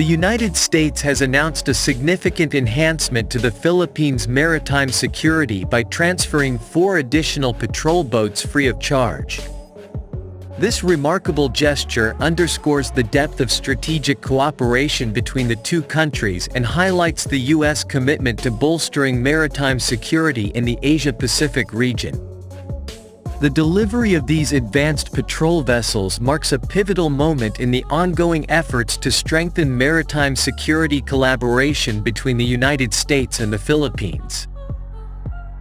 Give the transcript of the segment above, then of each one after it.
The United States has announced a significant enhancement to the Philippines' maritime security by transferring 4 additional patrol boats free of charge. This remarkable gesture underscores the depth of strategic cooperation between the two countries and highlights the U.S. commitment to bolstering maritime security in the Asia-Pacific region. The delivery of these advanced patrol vessels marks a pivotal moment in the ongoing efforts to strengthen maritime security collaboration between the United States and the Philippines.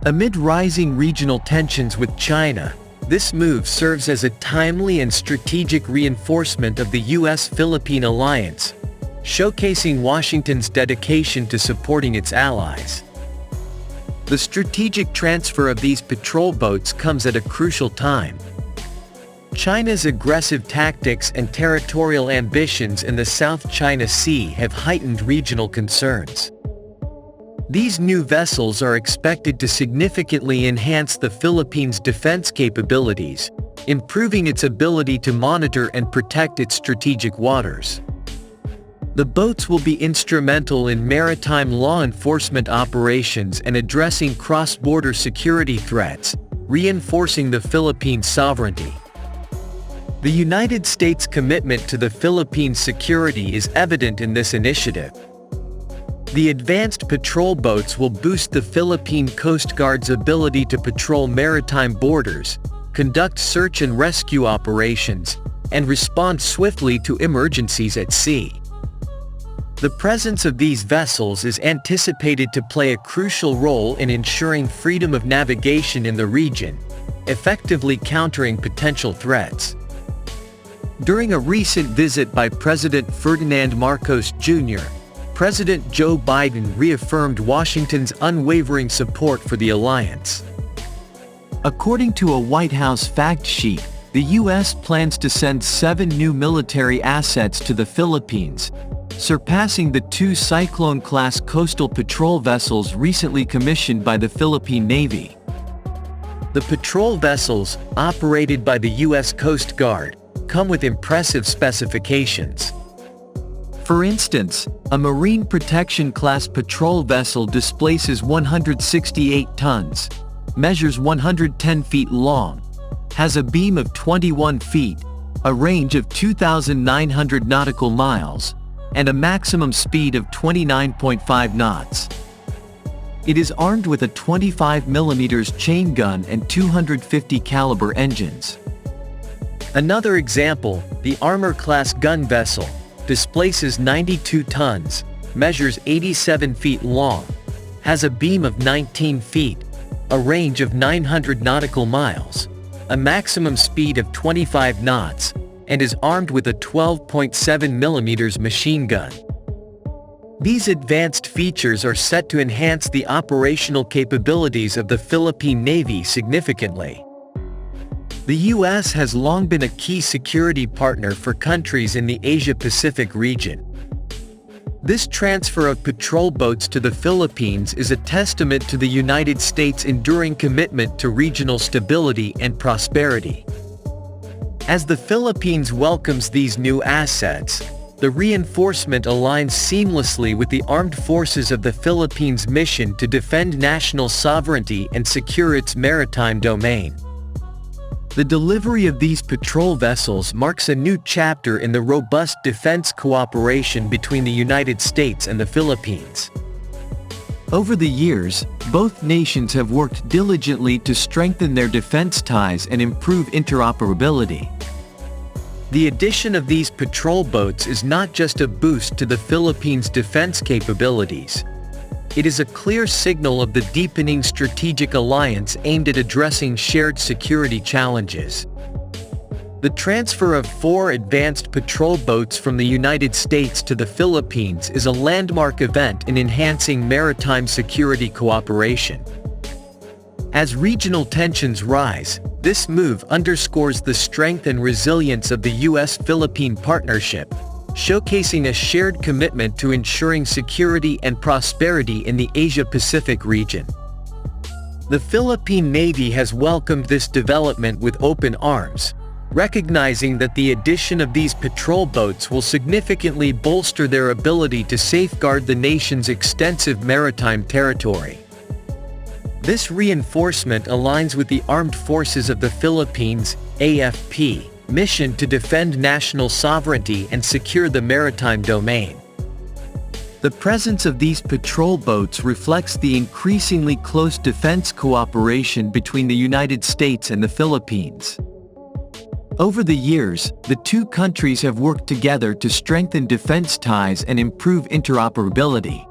Amid rising regional tensions with China, this move serves as a timely and strategic reinforcement of the U.S.-Philippine alliance, showcasing Washington's dedication to supporting its allies. The strategic transfer of these patrol boats comes at a crucial time. China's aggressive tactics and territorial ambitions in the South China Sea have heightened regional concerns. These new vessels are expected to significantly enhance the Philippines' defense capabilities, improving its ability to monitor and protect its strategic waters. The boats will be instrumental in maritime law enforcement operations and addressing cross-border security threats, reinforcing the Philippines' sovereignty. The United States' commitment to the Philippines' security is evident in this initiative. The advanced patrol boats will boost the Philippine Coast Guard's ability to patrol maritime borders, conduct search and rescue operations, and respond swiftly to emergencies at sea. The presence of these vessels is anticipated to play a crucial role in ensuring freedom of navigation in the region, effectively countering potential threats. During a recent visit by President Ferdinand Marcos Jr., President Joe Biden reaffirmed Washington's unwavering support for the alliance. According to a White House fact sheet, the U.S. plans to send 7 new military assets to the Philippines, surpassing the 2 Cyclone-class coastal patrol vessels recently commissioned by the Philippine Navy. The patrol vessels, operated by the U.S. Coast Guard, come with impressive specifications. For instance, a Marine Protection Class patrol vessel displaces 168 tons, measures 110 feet long, has a beam of 21 feet, a range of 2,900 nautical miles, and a maximum speed of 29.5 knots. It is armed with a 25mm chain gun and 250 caliber engines. Another example, the Armor-class gun vessel, displaces 92 tons, measures 87 feet long, has a beam of 19 feet, a range of 900 nautical miles, a maximum speed of 25 knots, and is armed with a 12.7mm machine gun. These advanced features are set to enhance the operational capabilities of the Philippine Navy significantly. The U.S. has long been a key security partner for countries in the Asia-Pacific region. This transfer of patrol boats to the Philippines is a testament to the United States' enduring commitment to regional stability and prosperity. As the Philippines welcomes these new assets, the reinforcement aligns seamlessly with the armed forces of the Philippines' mission to defend national sovereignty and secure its maritime domain. The delivery of these patrol vessels marks a new chapter in the robust defense cooperation between the United States and the Philippines. Over the years, both nations have worked diligently to strengthen their defense ties and improve interoperability. The addition of these patrol boats is not just a boost to the Philippines' defense capabilities. It is a clear signal of the deepening strategic alliance aimed at addressing shared security challenges. The transfer of 4 advanced patrol boats from the United States to the Philippines is a landmark event in enhancing maritime security cooperation. As regional tensions rise, this move underscores the strength and resilience of the U.S.-Philippine partnership, showcasing a shared commitment to ensuring security and prosperity in the Asia-Pacific region. The Philippine Navy has welcomed this development with open arms, recognizing that the addition of these patrol boats will significantly bolster their ability to safeguard the nation's extensive maritime territory. This reinforcement aligns with the Armed Forces of the Philippines, AFP, mission to defend national sovereignty and secure the maritime domain. The presence of these patrol boats reflects the increasingly close defense cooperation between the United States and the Philippines. Over the years, the two countries have worked together to strengthen defense ties and improve interoperability.